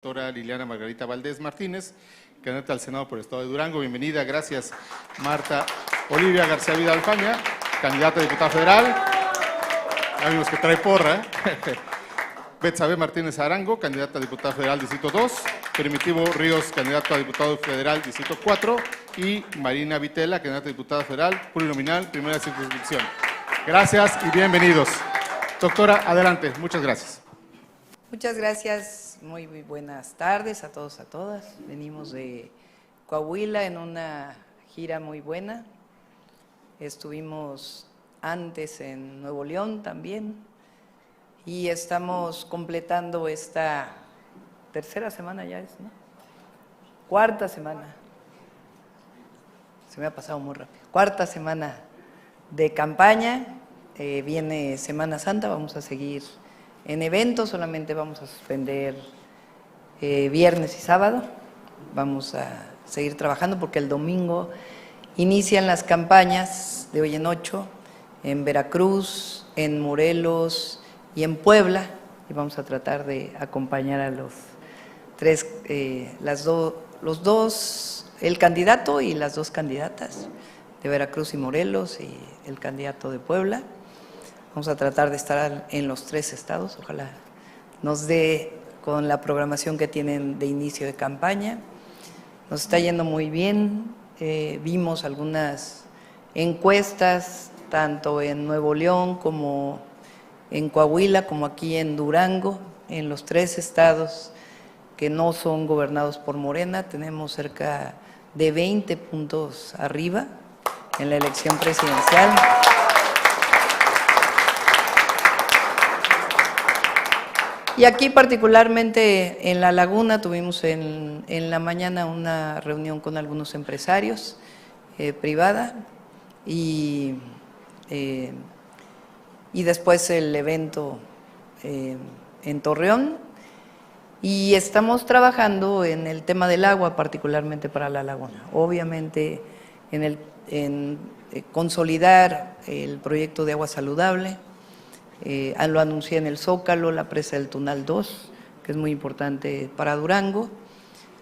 Doctora Liliana Margarita Valdés Martínez, candidata al Senado por el Estado de Durango. Bienvenida, gracias. Marta Olivia García Vidal Faña, candidata a diputada federal. Ya vimos que trae porra. Betsabe Martínez Arango, candidata a diputada federal Distrito 2. Primitivo Ríos, candidato a diputado federal Distrito 4. Y Marina Vitela, candidata a diputada federal plurinominal, primera circunscripción. Gracias y bienvenidos. Doctora, adelante. Muchas gracias. Muchas gracias. Muy buenas tardes a todos, a todas. Venimos de Coahuila en una gira muy buena. Estuvimos antes en Nuevo León también y estamos completando esta tercera semana ya es, ¿no? Cuarta semana. Se me ha pasado muy rápido. Cuarta semana de campaña. Viene Semana Santa, vamos a seguir en eventos, solamente vamos a suspender viernes y sábado. Vamos a seguir trabajando porque el domingo inician las campañas de hoy en 8 en Veracruz, en Morelos y en Puebla. Y vamos a tratar de acompañar a los tres, el candidato y las dos candidatas de Veracruz y Morelos y el candidato de Puebla. Vamos a tratar de estar en los tres estados, ojalá nos dé con la programación que tienen de inicio de campaña. Nos está yendo muy bien, vimos algunas encuestas, tanto en Nuevo León como en Coahuila, como aquí en Durango, en los tres estados que no son gobernados por Morena, tenemos cerca de 20 puntos arriba en la elección presidencial. Y aquí particularmente en La Laguna tuvimos en la mañana una reunión con algunos empresarios privada y después el evento en Torreón. Y estamos trabajando en el tema del agua, particularmente para La Laguna. Obviamente en consolidar el proyecto de agua saludable. Lo anuncié en el Zócalo, la presa del Tunal 2, que es muy importante para Durango.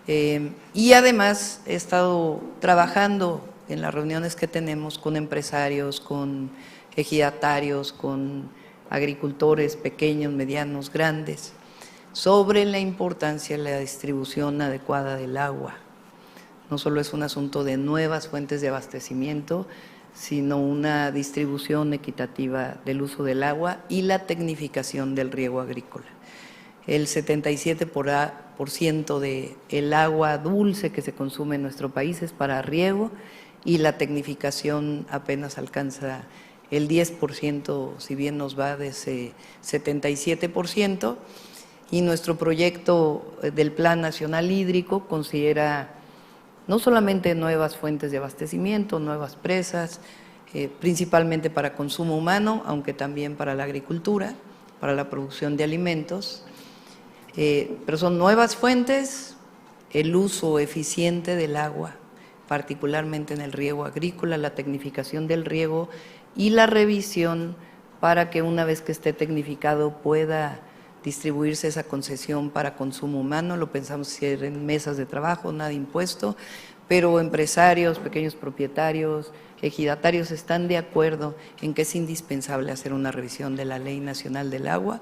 Y además he estado trabajando en las reuniones que tenemos con empresarios, con ejidatarios, con agricultores pequeños, medianos, grandes, sobre la importancia de la distribución adecuada del agua. No solo es un asunto de nuevas fuentes de abastecimiento, sino una distribución equitativa del uso del agua y la tecnificación del riego agrícola. El 77% del agua dulce que se consume en nuestro país es para riego y la tecnificación apenas alcanza el 10%, si bien nos va de ese 77%, y nuestro proyecto del Plan Nacional Hídrico considera no solamente nuevas fuentes de abastecimiento, nuevas presas, principalmente para consumo humano, aunque también para la agricultura, para la producción de alimentos, pero son nuevas fuentes, el uso eficiente del agua, particularmente en el riego agrícola, la tecnificación del riego y la revisión para que una vez que esté tecnificado pueda distribuirse esa concesión para consumo humano. Lo pensamos hacer en mesas de trabajo, nada impuesto, pero empresarios, pequeños propietarios, ejidatarios están de acuerdo en que es indispensable hacer una revisión de la Ley Nacional del Agua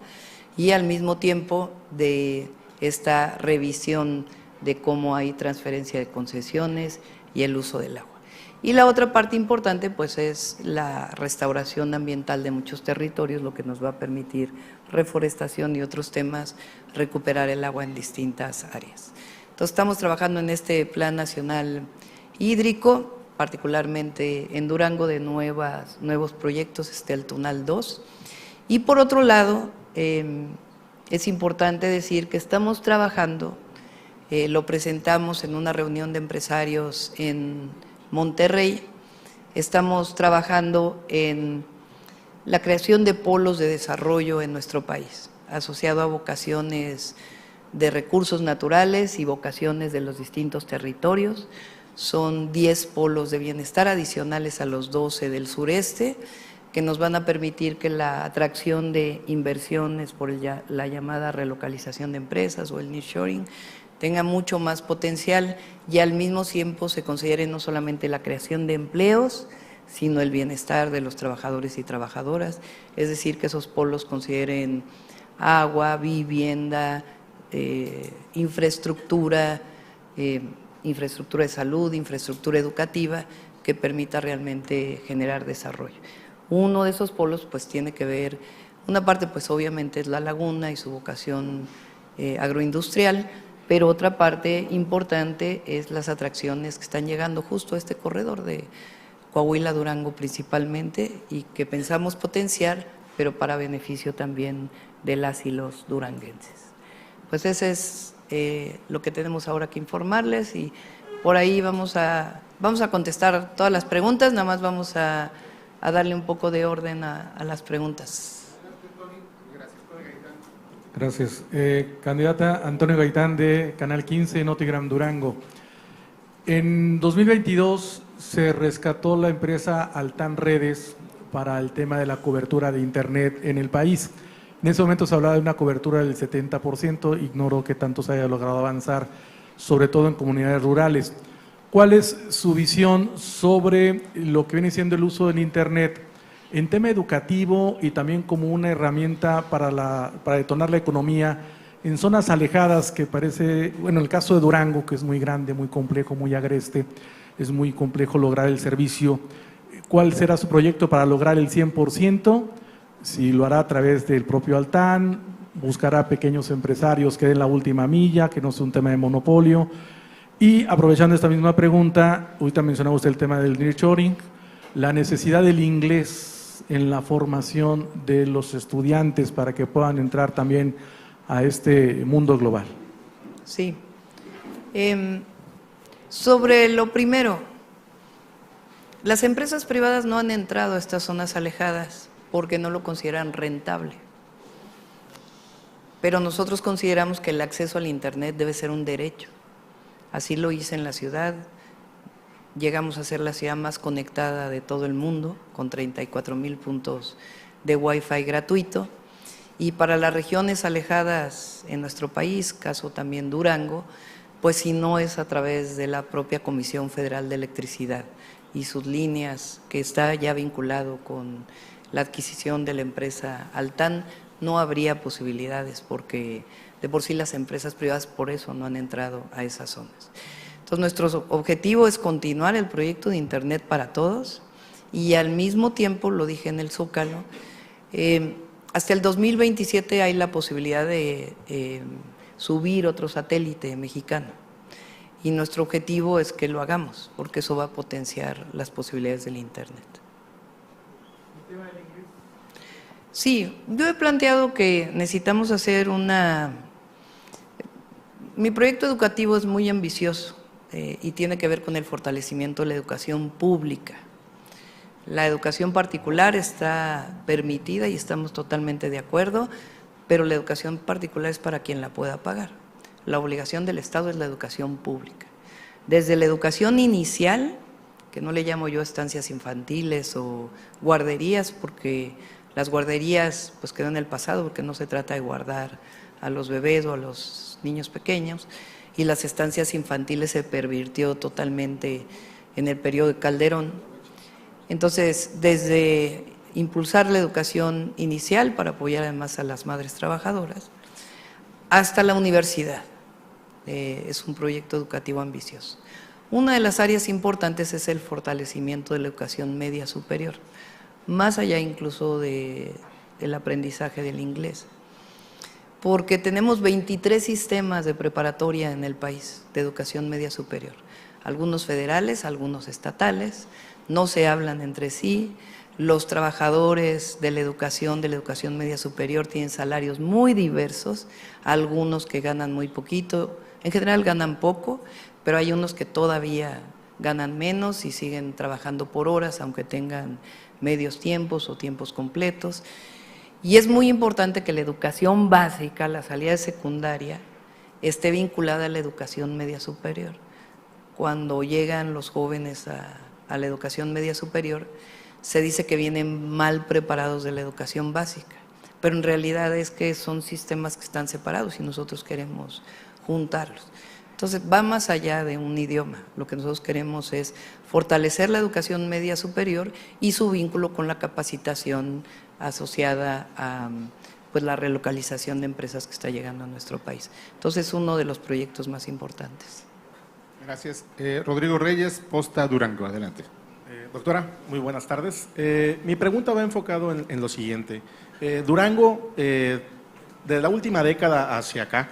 y al mismo tiempo de esta revisión de cómo hay transferencia de concesiones y el uso del agua. Y la otra parte importante pues es la restauración ambiental de muchos territorios, lo que nos va a permitir reforestación y otros temas, recuperar el agua en distintas áreas. Entonces estamos trabajando en este Plan Nacional Hídrico, particularmente en Durango de nuevos proyectos, el Tunal 2. Y por otro lado, es importante decir que estamos trabajando, lo presentamos en una reunión de empresarios en Monterrey, estamos trabajando en la creación de polos de desarrollo en nuestro país, asociado a vocaciones de recursos naturales y vocaciones de los distintos territorios. Son 10 polos de bienestar adicionales a los 12 del sureste, que nos van a permitir que la atracción de inversiones por la llamada relocalización de empresas o el nearshoring tenga mucho más potencial y al mismo tiempo se considere no solamente la creación de empleos, sino el bienestar de los trabajadores y trabajadoras, es decir, que esos polos consideren agua, vivienda, infraestructura, infraestructura de salud, infraestructura educativa, que permita realmente generar desarrollo. Uno de esos polos pues tiene que ver, una parte pues obviamente es la laguna y su vocación agroindustrial, pero otra parte importante es las atracciones que están llegando justo a este corredor de Coahuila, Durango principalmente, y que pensamos potenciar, pero para beneficio también de las y los duranguenses. Pues ese es lo que tenemos ahora que informarles y por ahí vamos a contestar todas las preguntas, nada más vamos a darle un poco de orden a las preguntas. Gracias. Candidata Antonio Gaitán de Canal 15, Notigram Durango. En 2022 se rescató la empresa Altán Redes para el tema de la cobertura de Internet en el país. En ese momento se hablaba de una cobertura del 70%, ignoro que tanto se haya logrado avanzar, sobre todo en comunidades rurales. ¿Cuál es su visión sobre lo que viene siendo el uso del Internet en tema educativo y también como una herramienta para detonar la economía en zonas alejadas que parece, bueno, el caso de Durango, que es muy grande, muy complejo, muy agreste, es muy complejo lograr el servicio? ¿Cuál será su proyecto para lograr el 100%? Si lo hará a través del propio Altán, buscará pequeños empresarios que den la última milla, que no sea un tema de monopolio. Y aprovechando esta misma pregunta, ahorita mencionaba usted el tema del nearshoring, la necesidad del inglés en la formación de los estudiantes para que puedan entrar también a este mundo global. Sí. Sobre lo primero, las empresas privadas no han entrado a estas zonas alejadas porque no lo consideran rentable. Pero nosotros consideramos que el acceso al Internet debe ser un derecho. Así lo hice en la ciudad. Llegamos a ser la ciudad más conectada de todo el mundo, con 34,000 puntos de Wi-Fi gratuito. Y para las regiones alejadas en nuestro país, caso también Durango, pues si no es a través de la propia Comisión Federal de Electricidad y sus líneas, que está ya vinculado con la adquisición de la empresa Altán, no habría posibilidades, porque de por sí las empresas privadas por eso no han entrado a esas zonas. Entonces, nuestro objetivo es continuar el proyecto de Internet para todos y al mismo tiempo, lo dije en el Zócalo, hasta el 2027 hay la posibilidad de subir otro satélite mexicano y nuestro objetivo es que lo hagamos porque eso va a potenciar las posibilidades del Internet. ¿El tema del inglés? Sí, yo he planteado que necesitamos hacer mi proyecto educativo es muy ambicioso. Y tiene que ver con el fortalecimiento de la educación pública. La educación particular está permitida y estamos totalmente de acuerdo, pero la educación particular es para quien la pueda pagar. La obligación del Estado es la educación pública. Desde la educación inicial, que no le llamo yo estancias infantiles o guarderías, porque las guarderías pues quedan en el pasado, porque no se trata de guardar a los bebés o a los niños pequeños, y las estancias infantiles se pervirtió totalmente en el periodo de Calderón. Entonces, desde impulsar la educación inicial para apoyar además a las madres trabajadoras, hasta la universidad, es un proyecto educativo ambicioso. Una de las áreas importantes es el fortalecimiento de la educación media superior, más allá incluso del aprendizaje del inglés. Porque tenemos 23 sistemas de preparatoria en el país de educación media superior, algunos federales, algunos estatales, no se hablan entre sí, los trabajadores de la educación media superior tienen salarios muy diversos, algunos que ganan muy poquito, en general ganan poco, pero hay unos que todavía ganan menos y siguen trabajando por horas, aunque tengan medios tiempos o tiempos completos. Y es muy importante que la educación básica, la salida de secundaria, esté vinculada a la educación media superior. Cuando llegan los jóvenes a la educación media superior, se dice que vienen mal preparados de la educación básica, pero en realidad es que son sistemas que están separados y nosotros queremos juntarlos. Entonces va más allá de un idioma, lo que nosotros queremos es fortalecer la educación media superior y su vínculo con la capacitación asociada a pues, la relocalización de empresas que está llegando a nuestro país. Entonces es uno de los proyectos más importantes. Gracias. Rodrigo Reyes, Posta Durango, adelante. Doctora, muy buenas tardes. Mi pregunta va enfocado en lo siguiente. Durango, de la última década hacia acá,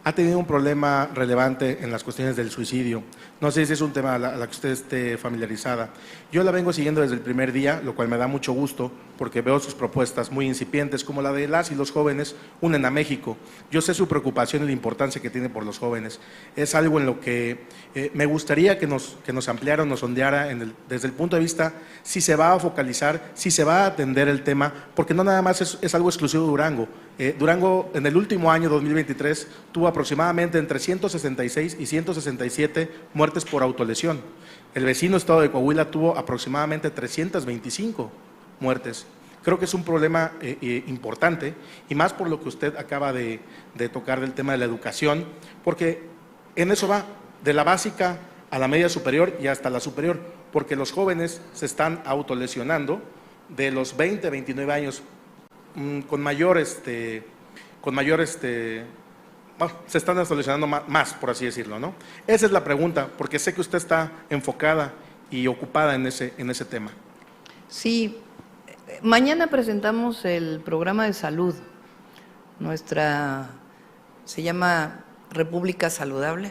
ha tenido un problema relevante en las cuestiones del suicidio. No sé si es un tema a la que usted esté familiarizada. Yo la vengo siguiendo desde el primer día, lo cual me da mucho gusto, porque veo sus propuestas muy incipientes, como la de las y los jóvenes unen a México. Yo sé su preocupación y la importancia que tiene por los jóvenes. Es algo en lo que me gustaría que nos ampliara, nos sondeara desde el punto de vista si se va a focalizar, si se va a atender el tema, porque no nada más es algo exclusivo de Durango. Durango, en el último año, 2023, tuvo aproximadamente entre 166 y 167 muertes por autolesión. El vecino estado de Coahuila tuvo aproximadamente 325 muertes. Creo que es un problema importante, y más por lo que usted acaba de tocar del tema de la educación, porque en eso va, de la básica a la media superior y hasta la superior, porque los jóvenes se están autolesionando de los 20, 29 años, con mayor, se están autolesionando más, por así decirlo, ¿no? Esa es la pregunta, porque sé que usted está enfocada y ocupada en ese tema. Sí, mañana presentamos el programa de salud. Se llama República Saludable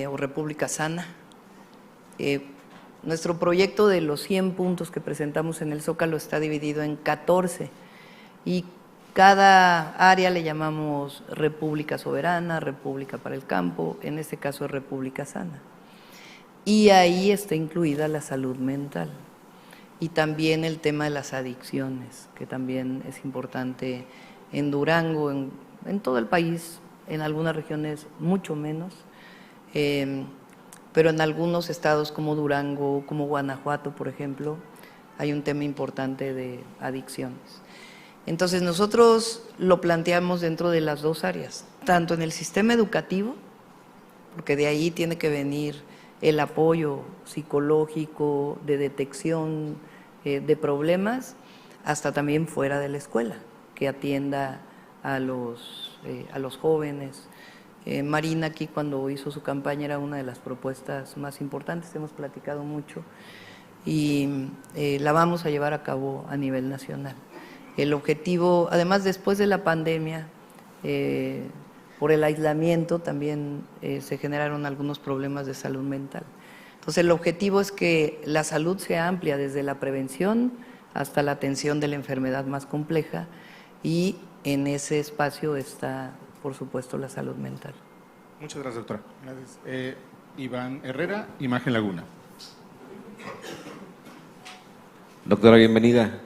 o República Sana. Nuestro proyecto de los 100 puntos que presentamos en el Zócalo está dividido en 14 y cada área le llamamos República Soberana, República para el Campo, en este caso es República Sana. Y ahí está incluida la salud mental y también el tema de las adicciones, que también es importante en Durango, en todo el país, en algunas regiones mucho menos, pero en algunos estados como Durango, como Guanajuato, por ejemplo, hay un tema importante de adicciones. Entonces nosotros lo planteamos dentro de las dos áreas, tanto en el sistema educativo, porque de ahí tiene que venir el apoyo psicológico, de detección de problemas, hasta también fuera de la escuela, que atienda a los jóvenes. Marina aquí cuando hizo su campaña era una de las propuestas más importantes, hemos platicado mucho y la vamos a llevar a cabo a nivel nacional. El objetivo, además después de la pandemia, por el aislamiento también se generaron algunos problemas de salud mental. Entonces el objetivo es que la salud sea amplia desde la prevención hasta la atención de la enfermedad más compleja y en ese espacio está, por supuesto, la salud mental. Muchas gracias, doctora. Gracias. Iván Herrera, Imagen Laguna. Doctora, bienvenida.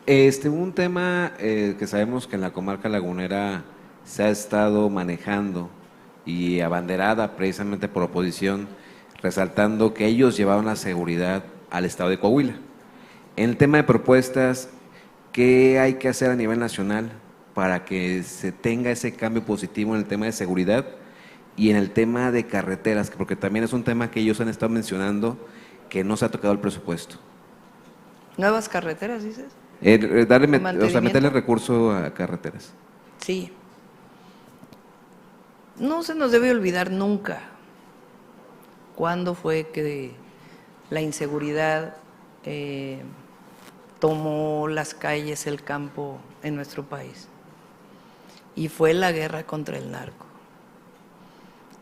Un tema que sabemos que en la comarca lagunera se ha estado manejando y abanderada precisamente por oposición, resaltando que ellos llevaban la seguridad al estado de Coahuila. En el tema de propuestas, ¿qué hay que hacer a nivel nacional para que se tenga ese cambio positivo en el tema de seguridad y en el tema de carreteras? Porque también es un tema que ellos han estado mencionando que no se ha tocado el presupuesto. ¿Nuevas carreteras, dices? Meterle recurso a carreteras. Sí. No se nos debe olvidar nunca cuándo fue que la inseguridad tomó las calles, el campo en nuestro país. Y fue la guerra contra el narco,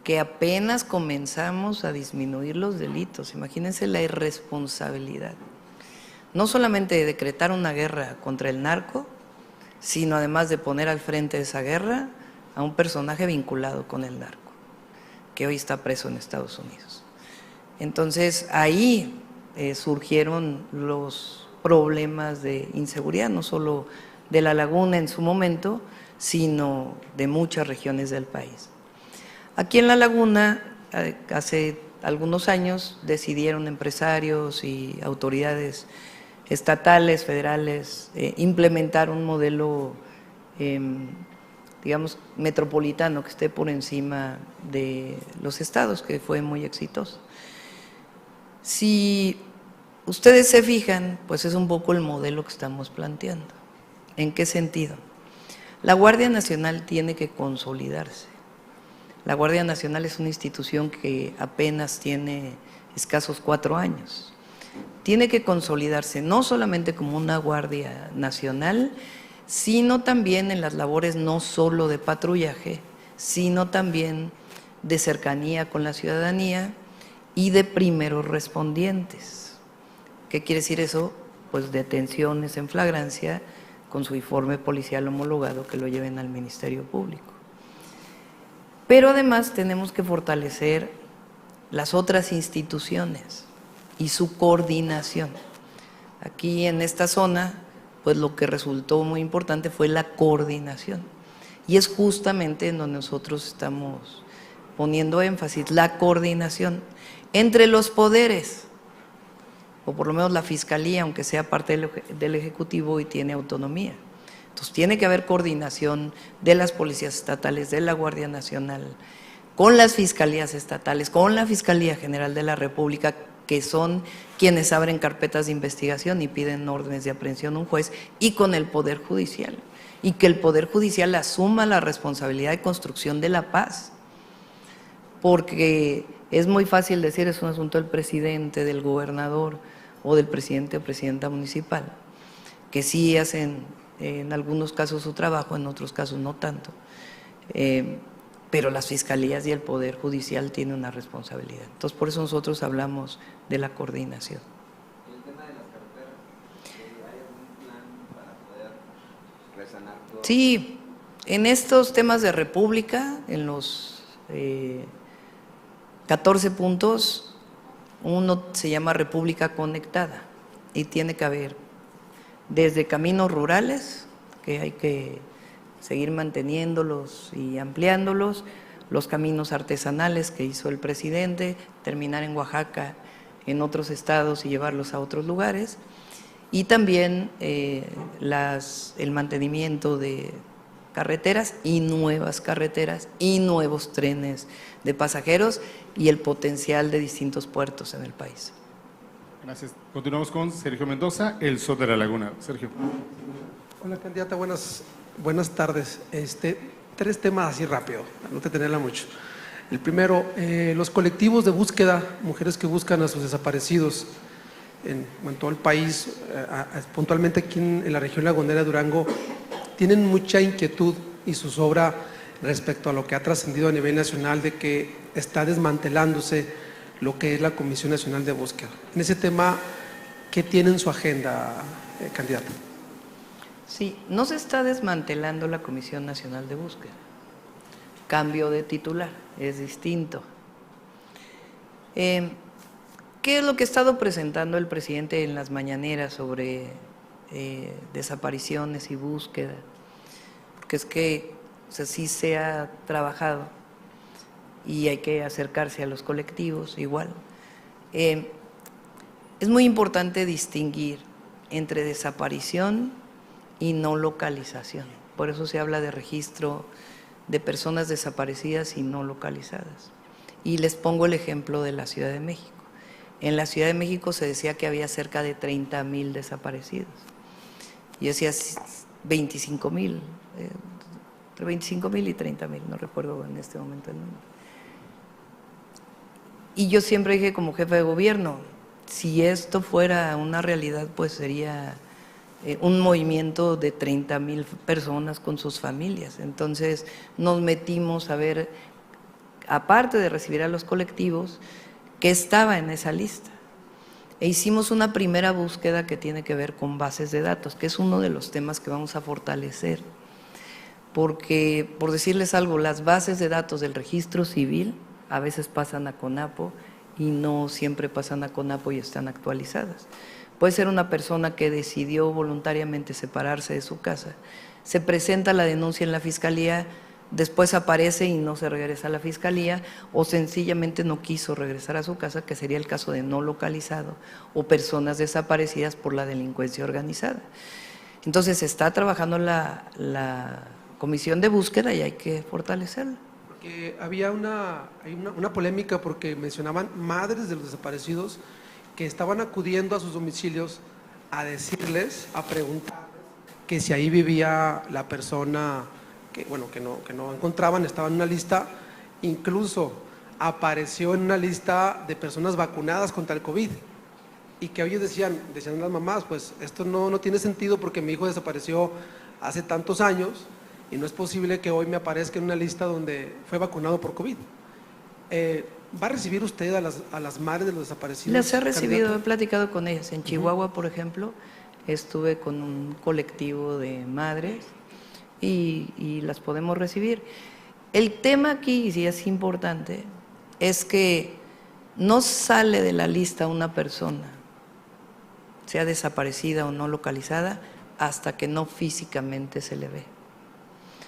que apenas comenzamos a disminuir los delitos. Imagínense la irresponsabilidad. No solamente de decretar una guerra contra el narco, sino además de poner al frente de esa guerra a un personaje vinculado con el narco, que hoy está preso en Estados Unidos. Entonces ahí surgieron los problemas de inseguridad, no solo de La Laguna en su momento, sino de muchas regiones del país. Aquí en La Laguna, hace algunos años, decidieron empresarios y autoridades estatales, federales, implementar un modelo, digamos, metropolitano que esté por encima de los estados, que fue muy exitoso. Si ustedes se fijan, pues es un poco el modelo que estamos planteando. ¿En qué sentido? La Guardia Nacional tiene que consolidarse. La Guardia Nacional es una institución que apenas tiene escasos 4 años. Tiene que consolidarse no solamente como una Guardia Nacional, sino también en las labores no solo de patrullaje, sino también de cercanía con la ciudadanía y de primeros respondientes. ¿Qué quiere decir eso? Pues detenciones en flagrancia con su informe policial homologado que lo lleven al Ministerio Público. Pero además tenemos que fortalecer las otras instituciones y su coordinación. Aquí en esta zona, pues lo que resultó muy importante fue la coordinación. Y es justamente en donde nosotros estamos poniendo énfasis, la coordinación entre los poderes, o por lo menos la Fiscalía, aunque sea parte del Ejecutivo y tiene autonomía. Entonces tiene que haber coordinación de las policías estatales, de la Guardia Nacional, con las fiscalías estatales, con la Fiscalía General de la República, que son quienes abren carpetas de investigación y piden órdenes de aprehensión a un juez, y con el Poder Judicial, y que el Poder Judicial asuma la responsabilidad de construcción de la paz, porque es muy fácil decir es un asunto del presidente, del gobernador o del presidente o presidenta municipal, que sí hacen en algunos casos su trabajo, en otros casos no tanto, pero las fiscalías y el Poder Judicial tienen una responsabilidad. Entonces, por eso nosotros hablamos de la coordinación. El tema de las carreteras, ¿hay algún plan para poder resanar todo? Sí, en estos temas de República, en los 14 puntos, uno se llama República Conectada y tiene que haber desde caminos rurales, que hay que seguir manteniéndolos y ampliándolos, los caminos artesanales que hizo el presidente, terminar en Oaxaca, en otros estados y llevarlos a otros lugares, y también el mantenimiento de carreteras y nuevos trenes de pasajeros y el potencial de distintos puertos en el país. Gracias. Continuamos con Sergio Mendoza, El Sol de la Laguna. Sergio. Hola, candidata, buenas tardes. 3 temas así rápido, no te tenerla mucho. El primero, los colectivos de búsqueda, mujeres que buscan a sus desaparecidos en todo el país, puntualmente aquí en la región lagunera de Durango, tienen mucha inquietud y zozobra respecto a lo que ha trascendido a nivel nacional de que está desmantelándose lo que es la Comisión Nacional de Búsqueda. En ese tema, ¿qué tiene en su agenda, candidata? Sí, no se está desmantelando la Comisión Nacional de Búsqueda. Cambio de titular, es distinto. ¿Qué es lo que ha estado presentando el presidente en las mañaneras sobre desapariciones y búsqueda? Porque es que sí se ha trabajado y hay que acercarse a los colectivos igual. Es muy importante distinguir entre desaparición y no localización. Por eso se habla de registro de personas desaparecidas y no localizadas. Y les pongo el ejemplo de la Ciudad de México. En la Ciudad de México se decía que había cerca de 30,000 desaparecidos. Yo decía 25,000, entre 25,000 y 30,000, no recuerdo en este momento el número. Y yo siempre dije como jefe de gobierno, si esto fuera una realidad, pues sería un movimiento de 30,000 personas con sus familias. Entonces nos metimos a ver, aparte de recibir a los colectivos, qué estaba en esa lista. E hicimos una primera búsqueda que tiene que ver con bases de datos, que es uno de los temas que vamos a fortalecer. Porque, por decirles algo, las bases de datos del registro civil a veces pasan a CONAPO y no siempre pasan a CONAPO y están actualizadas. Puede ser una persona que decidió voluntariamente separarse de su casa, se presenta la denuncia en la Fiscalía, después aparece y no se regresa a la fiscalía, o sencillamente no quiso regresar a su casa, que sería el caso de no localizado o personas desaparecidas por la delincuencia organizada. Entonces se está trabajando la comisión de búsqueda y hay que fortalecerla. Porque había una polémica porque mencionaban madres de los desaparecidos que estaban acudiendo a sus domicilios a decirles, a preguntar que si ahí vivía la persona que no encontraban, estaba en una lista, incluso apareció en una lista de personas vacunadas contra el COVID, y que ellos decían las mamás, pues esto no tiene sentido porque mi hijo desapareció hace tantos años y no es posible que hoy me aparezca en una lista donde fue vacunado por COVID. ¿Va a recibir usted a las madres de los desaparecidos? Las he recibido, candidato? he platicado con ellas. En Chihuahua, por ejemplo, estuve con un colectivo de madres y las podemos recibir. El tema aquí, y sí es importante, es que no sale de la lista una persona, sea desaparecida o no localizada, hasta que no físicamente se le ve.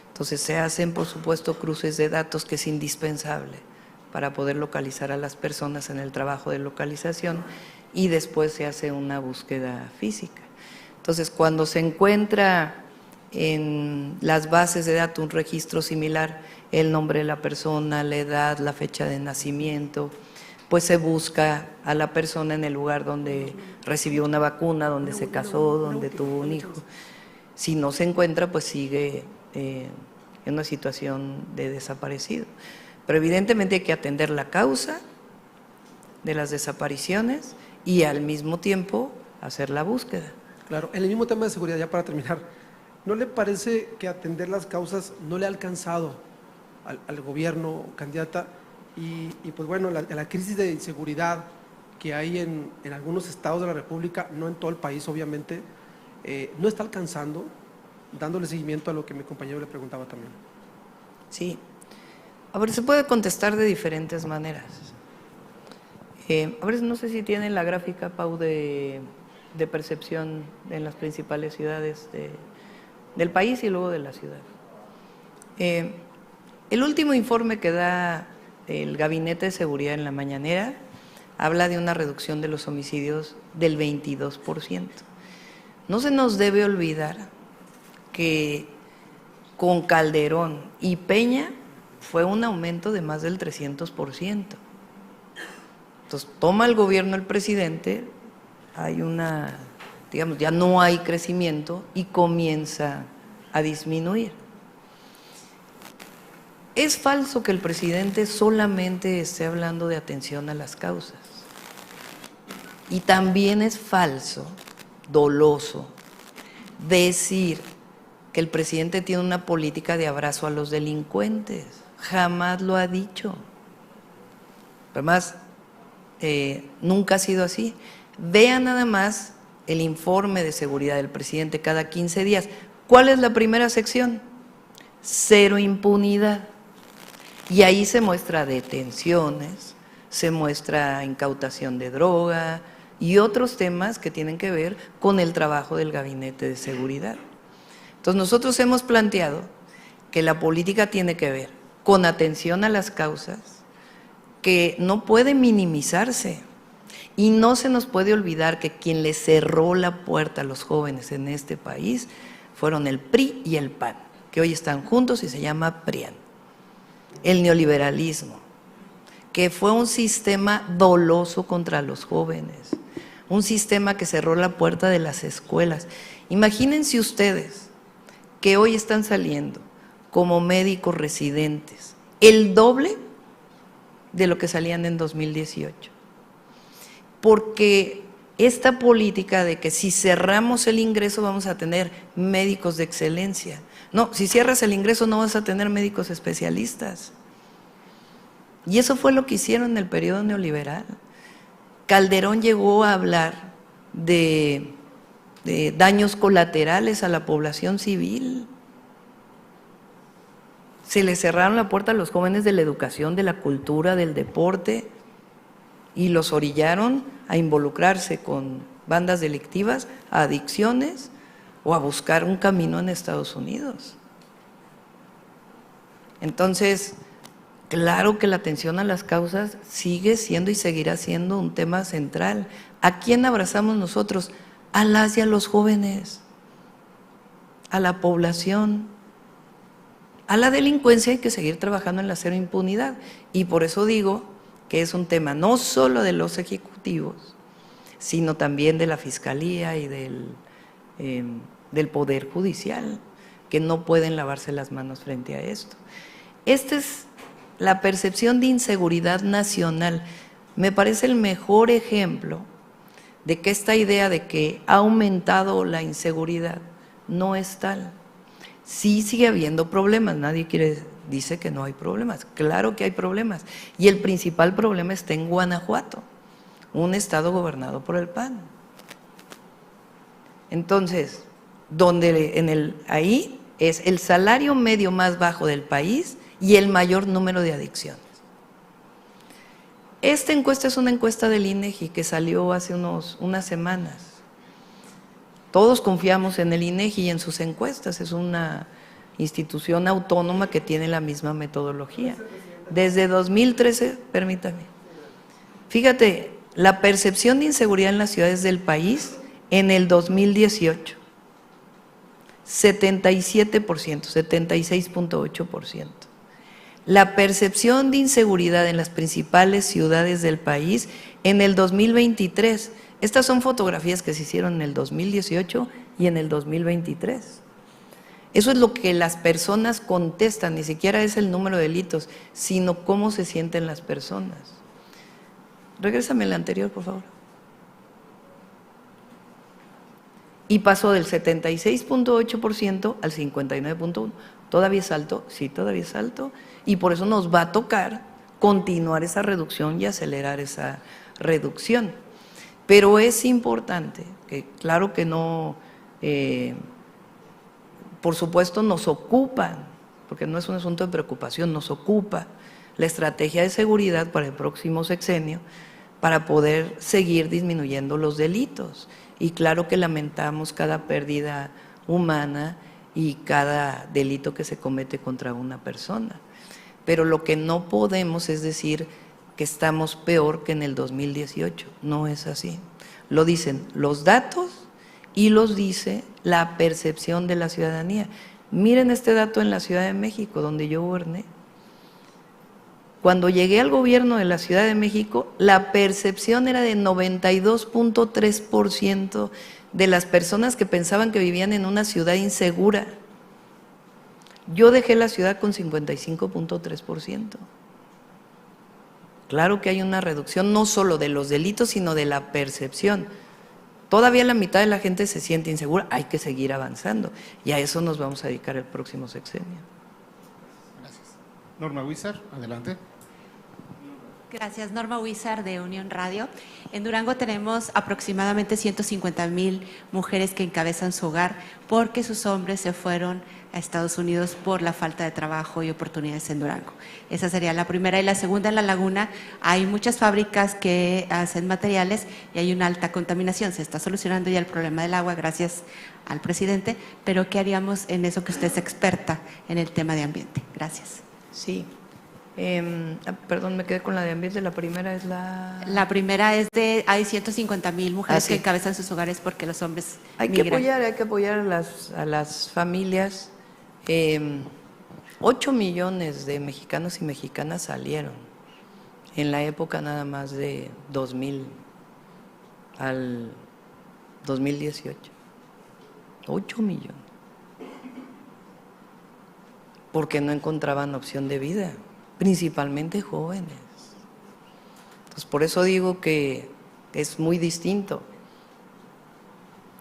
Entonces se hacen, por supuesto, cruces de datos, que es indispensable para poder localizar a las personas en el trabajo de localización, y después se hace una búsqueda física. Entonces, cuando se encuentra en las bases de datos un registro similar, el nombre de la persona, la edad, la fecha de nacimiento, pues se busca a la persona en el lugar donde recibió una vacuna, donde se casó, donde tuvo un hijo. Si no se encuentra, pues sigue en una situación de desaparecido. Pero evidentemente hay que atender la causa de las desapariciones y al mismo tiempo hacer la búsqueda. Claro, en el mismo tema de seguridad, ya para terminar, ¿no le parece que atender las causas no le ha alcanzado al gobierno, candidata? Y pues bueno, la crisis de inseguridad que hay en algunos estados de la República, no en todo el país obviamente, no está alcanzando, dándole seguimiento a lo que mi compañero le preguntaba también. Sí. A ver, se puede contestar de diferentes maneras. A ver, no sé si tienen la gráfica, Pau, de percepción en las principales ciudades del país y luego de la ciudad. El último informe que da el Gabinete de Seguridad en la mañanera habla de una reducción de los homicidios del 22%. No se nos debe olvidar que con Calderón y Peña fue un aumento de más del 300%. Entonces, toma el gobierno el presidente, hay digamos, ya no hay crecimiento y comienza a disminuir. Es falso que el presidente solamente esté hablando de atención a las causas. Y también es falso, doloso, decir que el presidente tiene una política de abrazo a los delincuentes. Jamás lo ha dicho. Además, nunca ha sido así. Vean nada más el informe de seguridad del presidente cada 15 días. ¿Cuál es la primera sección? Cero impunidad. Y ahí se muestra detenciones, se muestra incautación de droga y otros temas que tienen que ver con el trabajo del Gabinete de Seguridad. Entonces nosotros hemos planteado que la política tiene que ver con atención a las causas, que no puede minimizarse y no se nos puede olvidar que quien le cerró la puerta a los jóvenes en este país fueron el PRI y el PAN, que hoy están juntos y se llama PRIAN. El neoliberalismo, que fue un sistema doloso contra los jóvenes, un sistema que cerró la puerta de las escuelas. Imagínense ustedes que hoy están saliendo como médicos residentes el doble de lo que salían en 2018. Porque esta política de que si cerramos el ingreso vamos a tener médicos de excelencia. No, si cierras el ingreso no vas a tener médicos especialistas. Y eso fue lo que hicieron en el periodo neoliberal. Calderón llegó a hablar de daños colaterales a la población civil. Se le cerraron la puerta a los jóvenes de la educación, de la cultura, del deporte, y los orillaron a involucrarse con bandas delictivas, a adicciones o a buscar un camino en Estados Unidos. Entonces, claro que la atención a las causas sigue siendo y seguirá siendo un tema central. ¿A quién abrazamos nosotros? A las y a los jóvenes, a la población. A la delincuencia hay que seguir trabajando en la cero impunidad. Y por eso digo que es un tema no solo de los ejecutivos, sino también de la Fiscalía y del Poder Judicial, que no pueden lavarse las manos frente a esto. Esta es la percepción de inseguridad nacional. Me parece el mejor ejemplo de que esta idea de que ha aumentado la inseguridad no es tal. Sí sigue habiendo problemas, nadie dice que no hay problemas, claro que hay problemas. Y el principal problema está en Guanajuato, un estado gobernado por el PAN. Entonces, ahí es el salario medio más bajo del país y el mayor número de adicciones. Esta encuesta es una encuesta del INEGI que salió hace unas semanas. Todos confiamos en el INEGI y en sus encuestas, es una institución autónoma que tiene la misma metodología. Desde 2013, permítame, fíjate, la percepción de inseguridad en las ciudades del país en el 2018, 77%, 76.8%. La percepción de inseguridad en las principales ciudades del país en el 2023, estas son fotografías que se hicieron en el 2018 y en el 2023. Eso es lo que las personas contestan, ni siquiera es el número de delitos, sino cómo se sienten las personas. Regrésame la anterior, por favor. Y pasó del 76.8% al 59.1%. ¿Todavía es alto? Sí, todavía es alto. Y por eso nos va a tocar continuar esa reducción y acelerar esa reducción. Pero es importante, que claro que no, por supuesto nos ocupan, porque no es un asunto de preocupación, nos ocupa la estrategia de seguridad para el próximo sexenio para poder seguir disminuyendo los delitos. Y claro que lamentamos cada pérdida humana y cada delito que se comete contra una persona. Pero lo que no podemos es decir que estamos peor que en el 2018. No es así. Lo dicen los datos y los dice la percepción de la ciudadanía. Miren este dato en la Ciudad de México, donde yo goberné. Cuando llegué al gobierno de la Ciudad de México, la percepción era de 92.3% de las personas que pensaban que vivían en una ciudad insegura. Yo dejé la ciudad con 55.3%. Claro que hay una reducción no solo de los delitos, sino de la percepción. Todavía la mitad de la gente se siente insegura, hay que seguir avanzando. Y a eso nos vamos a dedicar el próximo sexenio. Gracias. Norma Huizar, adelante. Gracias, Norma Huizar de Unión Radio. En Durango tenemos aproximadamente 150,000 mujeres que encabezan su hogar porque sus hombres se fueron a Estados Unidos por la falta de trabajo y oportunidades en Durango. Esa sería la primera. Y la segunda, en La Laguna hay muchas fábricas que hacen materiales y hay una alta contaminación. Se está solucionando ya el problema del agua gracias al presidente, pero ¿qué haríamos en eso que usted es experta en el tema de ambiente? Gracias. Sí. Perdón, me quedé con la de ambiente. La primera es La primera es hay 150,000 mujeres sí. que encabezan sus hogares porque los hombres hay migran. que apoyar a las familias. 8 millones de mexicanos y mexicanas salieron en la época nada más de 2000 al 2018. 8 millones. Porque no encontraban opción de vida, principalmente jóvenes. Entonces, por eso digo que es muy distinto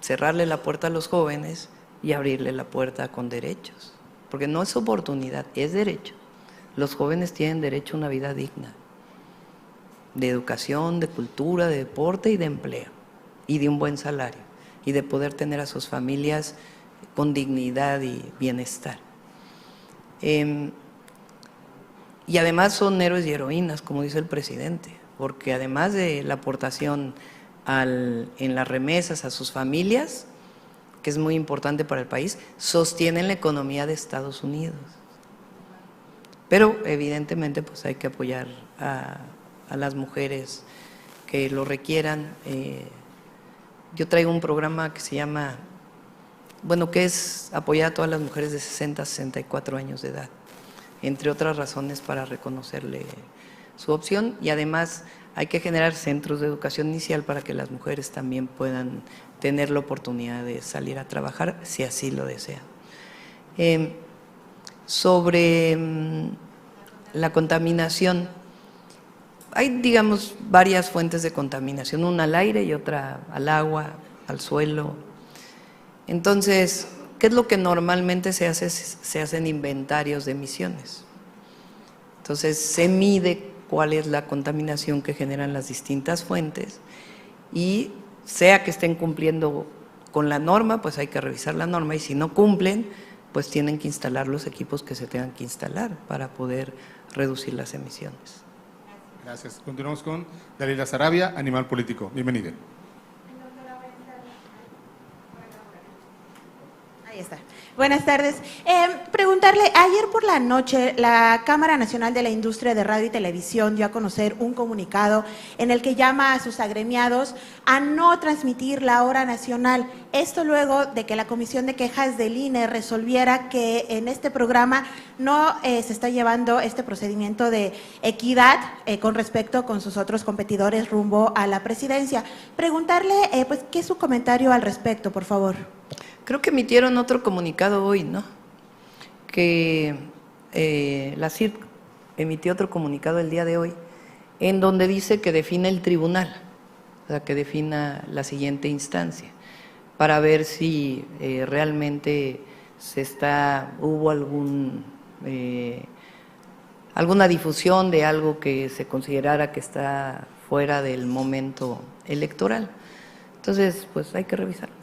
cerrarle la puerta a los jóvenes y abrirle la puerta con derechos, porque no es oportunidad, es derecho. Los jóvenes tienen derecho a una vida digna, de educación, de cultura, de deporte y de empleo, y de un buen salario, y de poder tener a sus familias con dignidad y bienestar. Y además son héroes y heroínas, como dice el presidente, porque además de la aportación en las remesas a sus familias, que es muy importante para el país, sostienen la economía de Estados Unidos. Pero evidentemente pues hay que apoyar a las mujeres que lo requieran. Yo traigo un programa que se llama, bueno, que es apoyar a todas las mujeres de 60 a 64 años de edad, entre otras razones para reconocerle su opción, y además hay que generar centros de educación inicial para que las mujeres también puedan tener la oportunidad de salir a trabajar si así lo desean. Sobre la contaminación, hay, digamos, varias fuentes de contaminación, una al aire y otra al agua, al suelo. Entonces, ¿qué es lo que normalmente se hace? Se hacen inventarios de emisiones. Entonces, se mide cuál es la contaminación que generan las distintas fuentes y sea que estén cumpliendo con la norma, pues hay que revisar la norma, y si no cumplen, pues tienen que instalar los equipos que se tengan que instalar para poder reducir las emisiones. Gracias. Continuamos con Dalila Sarabia, Animal Político. Bienvenida. Ahí está. Buenas tardes. Preguntarle, ayer por la noche la Cámara Nacional de la Industria de Radio y Televisión dio a conocer un comunicado en el que llama a sus agremiados a no transmitir la hora nacional. Esto luego de que la Comisión de Quejas del INE resolviera que en este programa no se está llevando este procedimiento de equidad con respecto con sus otros competidores rumbo a la presidencia. Preguntarle, pues, ¿qué es su comentario al respecto, por favor? Creo que emitieron otro comunicado hoy, ¿no? Que la CIRC emitió otro comunicado el día de hoy, en donde dice que define el tribunal, o sea, que defina la siguiente instancia, para ver si realmente hubo alguna difusión de algo que se considerara que está fuera del momento electoral. Entonces, pues hay que revisarlo.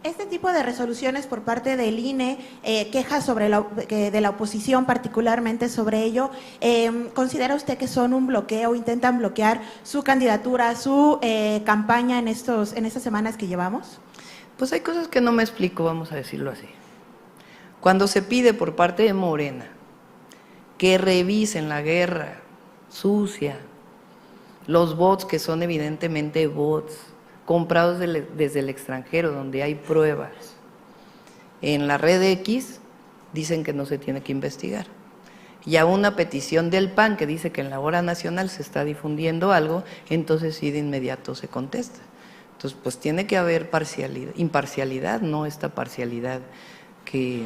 Este tipo de resoluciones por parte del INE, quejas sobre de la oposición particularmente sobre ello, ¿considera usted que son un bloqueo, intentan bloquear su candidatura, su campaña en estas semanas que llevamos? Pues hay cosas que no me explico, vamos a decirlo así. Cuando se pide por parte de Morena que revisen la guerra sucia, los bots que son evidentemente bots, comprados desde el extranjero, donde hay pruebas. En la red X dicen que no se tiene que investigar. Y a una petición del PAN que dice que en la hora nacional se está difundiendo algo, entonces sí de inmediato se contesta. Entonces, pues tiene que haber imparcialidad, no esta parcialidad que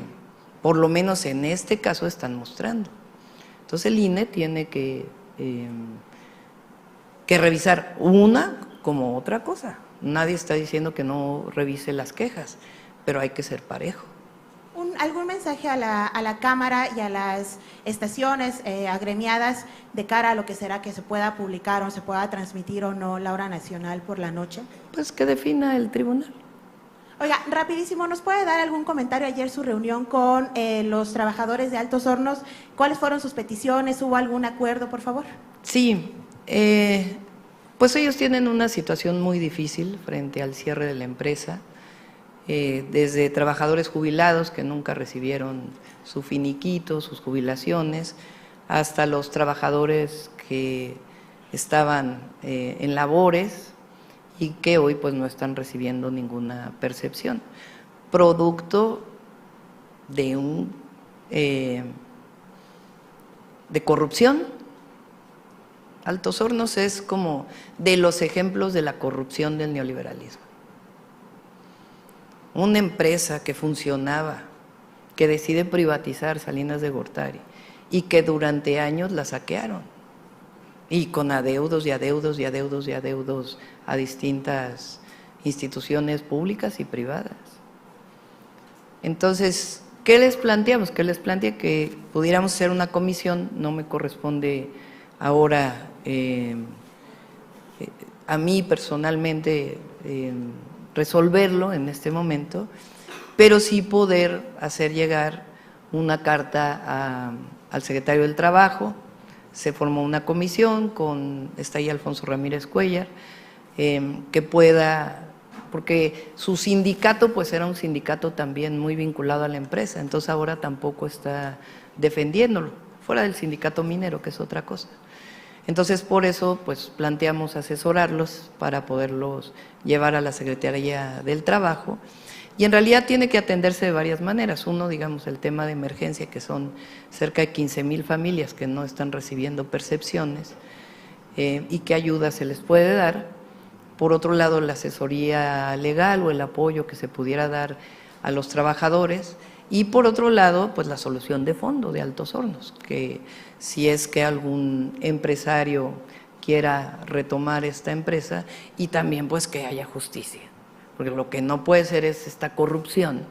por lo menos en este caso están mostrando. Entonces el INE tiene que revisar una como otra cosa. Nadie está diciendo que no revise las quejas, pero hay que ser parejo. ¿Algún mensaje a la Cámara y a las estaciones agremiadas de cara a lo que será que se pueda publicar o se pueda transmitir o no la hora nacional por la noche? Pues que defina el tribunal. Oiga, rapidísimo, ¿nos puede dar algún comentario ayer su reunión con los trabajadores de Altos Hornos? ¿Cuáles fueron sus peticiones? ¿Hubo algún acuerdo, por favor? Sí, pues ellos tienen una situación muy difícil frente al cierre de la empresa, desde trabajadores jubilados que nunca recibieron su finiquito, sus jubilaciones, hasta los trabajadores que estaban en labores y que hoy pues no están recibiendo ninguna percepción, producto de de corrupción. Altos Hornos es como de los ejemplos de la corrupción del neoliberalismo. Una empresa que funcionaba, que decide privatizar Salinas de Gortari y que durante años la saquearon, y con adeudos y adeudos y adeudos y adeudos a distintas instituciones públicas y privadas. Entonces, ¿qué les planteamos? ¿Qué les planteé? Que pudiéramos hacer una comisión, no me corresponde ahora a mí personalmente resolverlo en este momento, pero sí poder hacer llegar una carta al secretario del Trabajo. Se formó una comisión, está ahí Alfonso Ramírez Cuellar, que pueda, porque su sindicato pues era un sindicato también muy vinculado a la empresa, entonces ahora tampoco está defendiéndolo. fuera del sindicato minero, que es otra cosa. Entonces, por eso, pues planteamos asesorarlos para poderlos llevar a la Secretaría del Trabajo. Y en realidad tiene que atenderse de varias maneras. Uno, digamos, el tema de emergencia, que son cerca de 15,000 familias que no están recibiendo percepciones y qué ayuda se les puede dar. Por otro lado, la asesoría legal o el apoyo que se pudiera dar a los trabajadores. Y por otro lado, pues la solución de fondo de Altos Hornos, que si es que algún empresario quiera retomar esta empresa, y también pues que haya justicia, porque lo que no puede ser es esta corrupción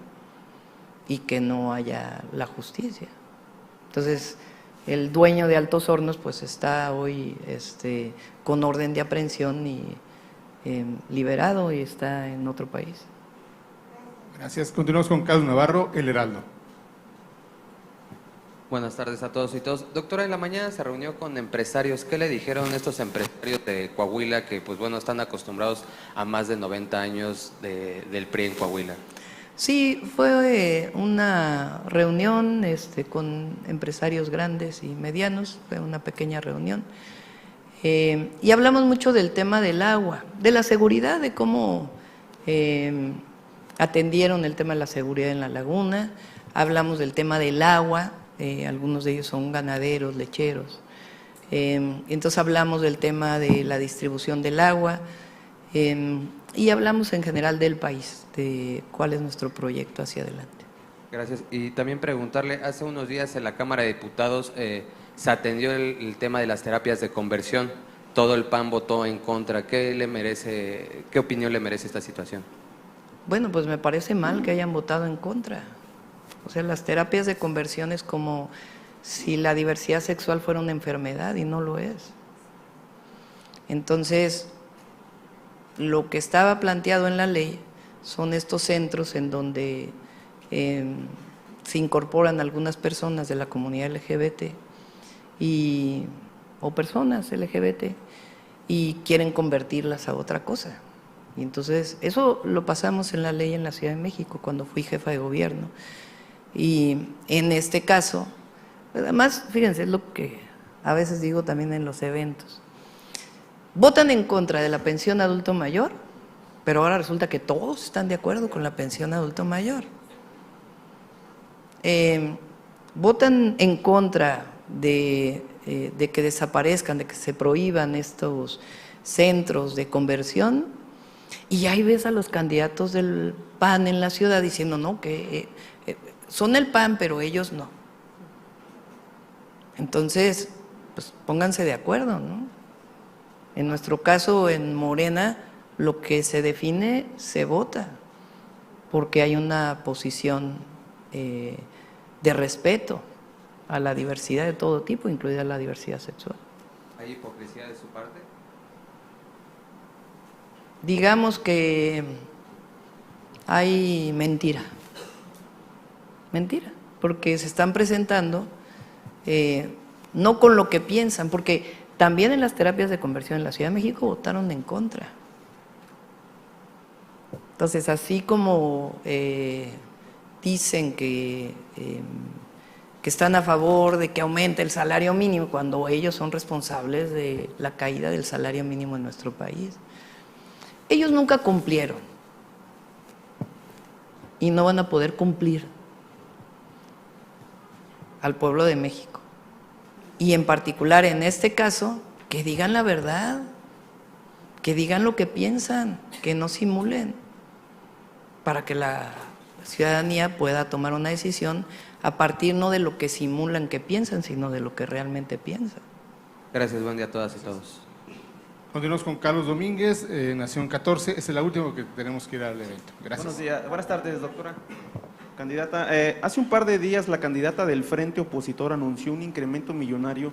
y que no haya la justicia. Entonces, el dueño de Altos Hornos pues está hoy con orden de aprehensión y liberado y está en otro país. Gracias. Continuamos con Carlos Navarro, El Heraldo. Buenas tardes a todos y todas. Doctora, en la mañana se reunió con empresarios. ¿Qué le dijeron estos empresarios de Coahuila que, pues bueno, están acostumbrados a más de 90 años del PRI en Coahuila? Sí, fue una reunión con empresarios grandes y medianos, fue una pequeña reunión. Y hablamos mucho del tema del agua, de la seguridad, de cómo atendieron el tema de la seguridad en la laguna. Hablamos del tema del agua, algunos de ellos son ganaderos, lecheros. Entonces hablamos del tema de la distribución del agua y hablamos en general del país, de cuál es nuestro proyecto hacia adelante. Gracias. Y también preguntarle, hace unos días en la Cámara de Diputados se atendió el tema de las terapias de conversión. Todo el PAN votó en contra. ¿Qué opinión le merece esta situación? Bueno, pues me parece mal que hayan votado en contra. O sea, las terapias de conversión es como si la diversidad sexual fuera una enfermedad y no lo es. Entonces, lo que estaba planteado en la ley son estos centros en donde se incorporan algunas personas de la comunidad LGBT o personas LGBT y quieren convertirlas a otra cosa. Y entonces, eso lo pasamos en la ley en la Ciudad de México cuando fui jefa de gobierno. Y en este caso, además, fíjense, es lo que a veces digo también en los eventos. Votan en contra de la pensión adulto mayor, pero ahora resulta que todos están de acuerdo con la pensión adulto mayor. Votan en contra de que desaparezcan, de que se prohíban estos centros de conversión, y ahí ves a los candidatos del PAN en la ciudad diciendo, no, que son el PAN, pero ellos no. Entonces, pues pónganse de acuerdo, ¿no? En nuestro caso, en Morena, lo que se define se vota, porque hay una posición de respeto a la diversidad de todo tipo, incluida la diversidad sexual. ¿Hay hipocresía de su parte? Digamos que hay mentira, porque se están presentando no con lo que piensan, porque también en las terapias de conversión en la Ciudad de México votaron en contra. Entonces, así como dicen que están a favor de que aumente el salario mínimo, cuando ellos son responsables de la caída del salario mínimo en nuestro país. Ellos nunca cumplieron y no van a poder cumplir al pueblo de México. Y en particular en este caso, que digan la verdad, que digan lo que piensan, que no simulen, para que la ciudadanía pueda tomar una decisión a partir no de lo que simulan que piensan, sino de lo que realmente piensan. Gracias, buen día a todas y todos. Continuamos con Carlos Domínguez, Nación 14. Esa es la última que tenemos que ir al evento. Gracias. Buenos días, buenas tardes, doctora. Candidata, hace un par de días la candidata del Frente Opositor anunció un incremento millonario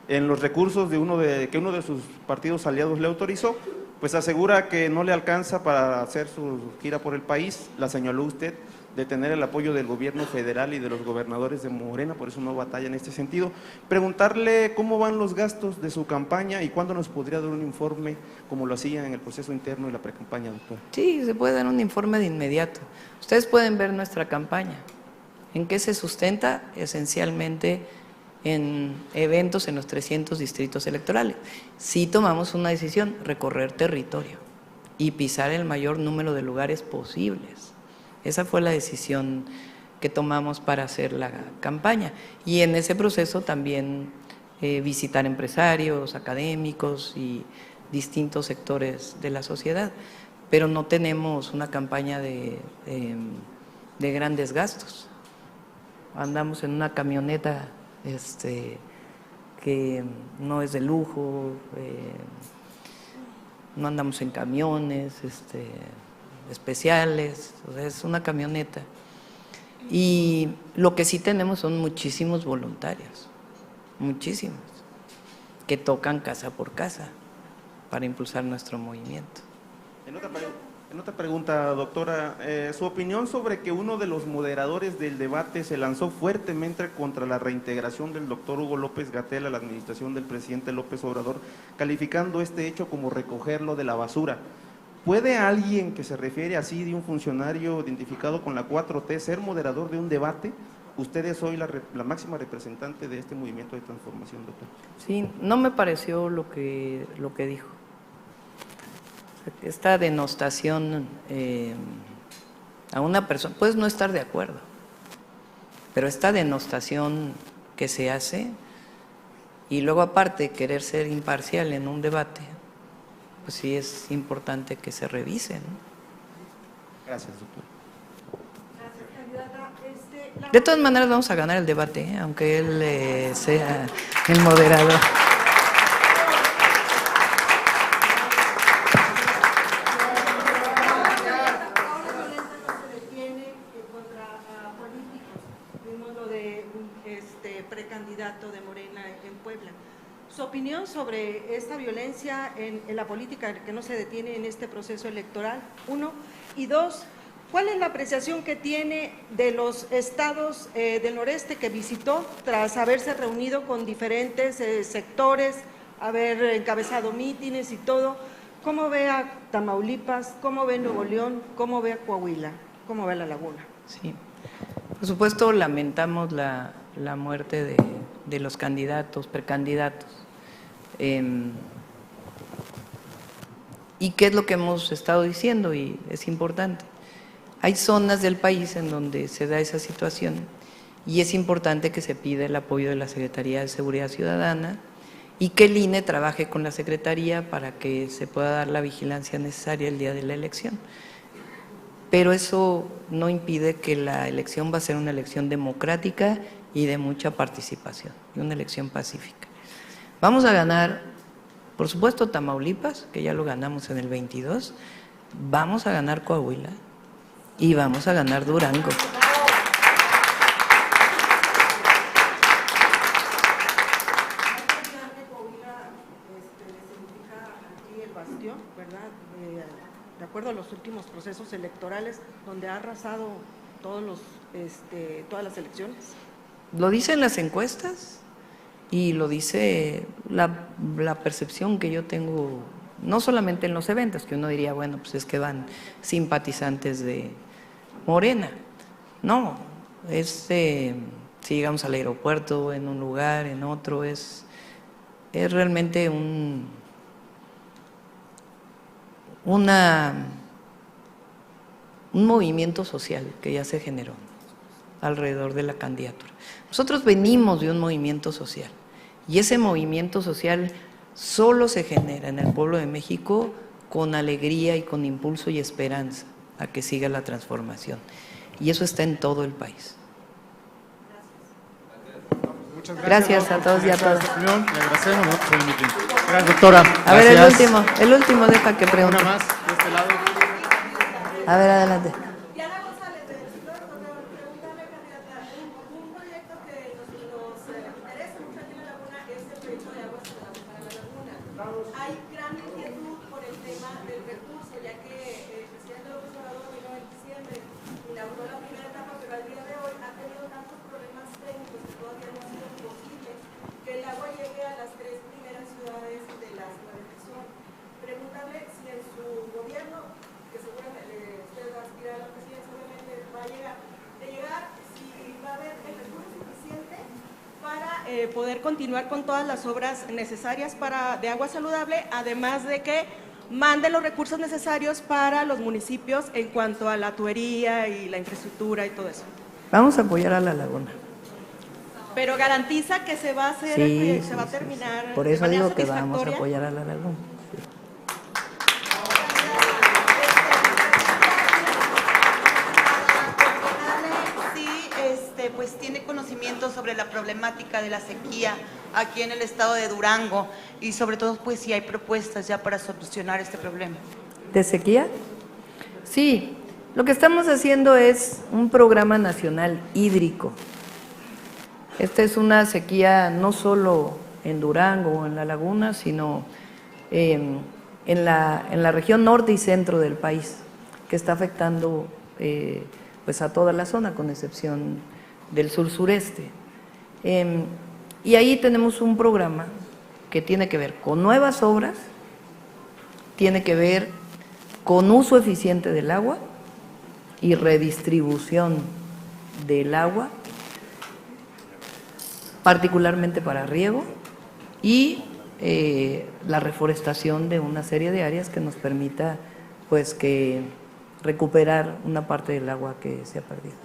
en los recursos que uno de sus partidos aliados le autorizó, pues asegura que no le alcanza para hacer su gira por el país. La señaló usted de tener el apoyo del gobierno federal y de los gobernadores de Morena, por eso no batalla en este sentido. Preguntarle cómo van los gastos de su campaña y cuándo nos podría dar un informe, como lo hacía en el proceso interno y la precampaña, doctora. Sí, se puede dar un informe de inmediato. Ustedes pueden ver nuestra campaña. ¿En qué se sustenta? Esencialmente en eventos en los 300 distritos electorales. Sí tomamos una decisión, recorrer territorio y pisar el mayor número de lugares posibles. Esa fue la decisión que tomamos para hacer la campaña. Y en ese proceso también visitar empresarios, académicos y distintos sectores de la sociedad. Pero no tenemos una campaña de grandes gastos. Andamos en una camioneta que no es de lujo, no andamos en camiones especiales, o sea, es una camioneta. Y lo que sí tenemos son muchísimos voluntarios, muchísimos, que tocan casa por casa para impulsar nuestro movimiento. En otra pregunta, doctora, su opinión sobre que uno de los moderadores del debate se lanzó fuertemente contra la reintegración del doctor Hugo López-Gatell a la administración del presidente López Obrador, calificando este hecho como recogerlo de la basura. ¿Puede alguien que se refiere así de un funcionario identificado con la 4T ser moderador de un debate? Usted es hoy la máxima representante de este movimiento de transformación, doctor. Sí, no me pareció lo que dijo. Esta denostación a una persona, puedes no estar de acuerdo, pero esta denostación que se hace y luego aparte querer ser imparcial en un debate, pues sí es importante que se revise, ¿no? Gracias, doctor. De todas maneras vamos a ganar el debate, aunque él sea el moderador. Precandidato de Morena en Puebla. Su opinión sobre esta violencia en la política que no se detiene en este proceso electoral, 1, y 2, ¿cuál es la apreciación que tiene de los estados del noreste que visitó tras haberse reunido con diferentes sectores, haber encabezado mítines y todo? ¿Cómo ve a Tamaulipas? ¿Cómo ve Nuevo León? ¿Cómo ve a Coahuila? ¿Cómo ve a La Laguna? Sí, por supuesto lamentamos la muerte de los candidatos, precandidatos. ¿Y qué es lo que hemos estado diciendo? Y es importante. Hay zonas del país en donde se da esa situación y es importante que se pida el apoyo de la Secretaría de Seguridad Ciudadana y que el INE trabaje con la Secretaría para que se pueda dar la vigilancia necesaria el día de la elección. Pero eso no impide que la elección va a ser una elección democrática y de mucha participación, y una elección pacífica. Vamos a ganar, por supuesto, Tamaulipas, que ya lo ganamos en el 22, vamos a ganar Coahuila y vamos a ganar Durango. De acuerdo a los últimos procesos electorales, donde ha arrasado todas las elecciones. Lo dicen las encuestas y lo dice la percepción que yo tengo, no solamente en los eventos, que uno diría, bueno, pues es que van simpatizantes de Morena. No, si llegamos al aeropuerto, en un lugar, en otro, es realmente un movimiento social que ya se generó alrededor de la candidatura. Nosotros venimos de un movimiento social y ese movimiento social solo se genera en el pueblo de México con alegría y con impulso y esperanza a que siga la transformación. Y eso está en todo el país. Muchas gracias a todos y a todas. Le agradecemos. Gracias, doctora. A ver, el último deja que pregunte. Una más, de este lado. A ver, adelante. Diana González, de preguntarle, candidata, un proyecto que nos interesa mucho aquí en La Laguna es el proyecto de aguas para La Laguna. Hay gran inquietud por el tema del recurso, ya que el presidente López Obrador vino en diciembre, inauguró la primera etapa, pero al día de hoy ha tenido tantos problemas técnicos que todavía no ha sido posible que el agua llegue a las 3 primeras ciudades de las 9 que son. Preguntarle si en su gobierno, que seguramente usted va a aspirar a la presidencia, obviamente va a llegar, si va a haber el recurso suficiente para poder continuar con todas las obras necesarias de agua saludable, además de que mande los recursos necesarios para los municipios en cuanto a la tubería y la infraestructura y todo eso. Vamos a apoyar a la laguna. Pero garantiza que se va a hacer, Sí, se va a terminar. Por de eso manera digo que vamos a satisfactoria. apoyar a la laguna. Sí, pues tiene conocimiento sobre la problemática de la sequía aquí en el estado de Durango y sobre todo pues si hay propuestas ya para solucionar este problema. ¿De sequía? Sí, lo que estamos haciendo es un programa nacional hídrico. Esta es una sequía no solo en Durango o en la laguna, sino en la región norte y centro del país, que está afectando pues a toda la zona, con excepción del sur-sureste. Y ahí tenemos un programa que tiene que ver con nuevas obras, tiene que ver con uso eficiente del agua y redistribución del agua, particularmente para riego, y la reforestación de una serie de áreas que nos permita pues que recuperar una parte del agua que se ha perdido.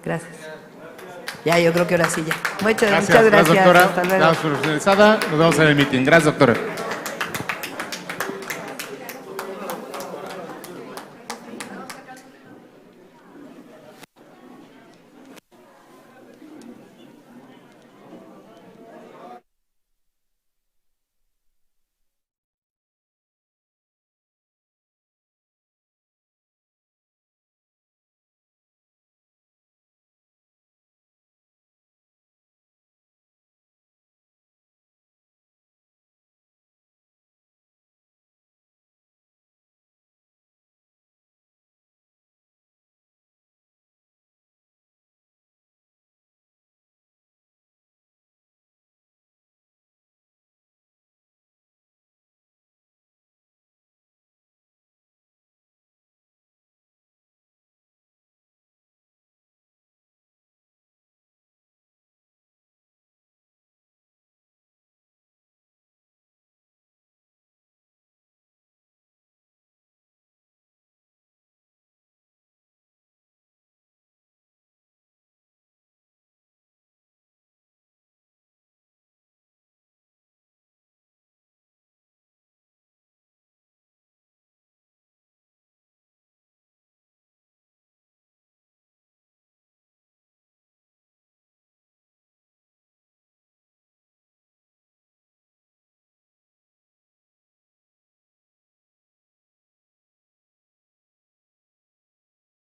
Gracias. Ya, yo creo que ahora sí ya. Muchas gracias. Doctora. Hasta luego. Damos por finalizada. Nos vemos en el meeting. Gracias, doctora.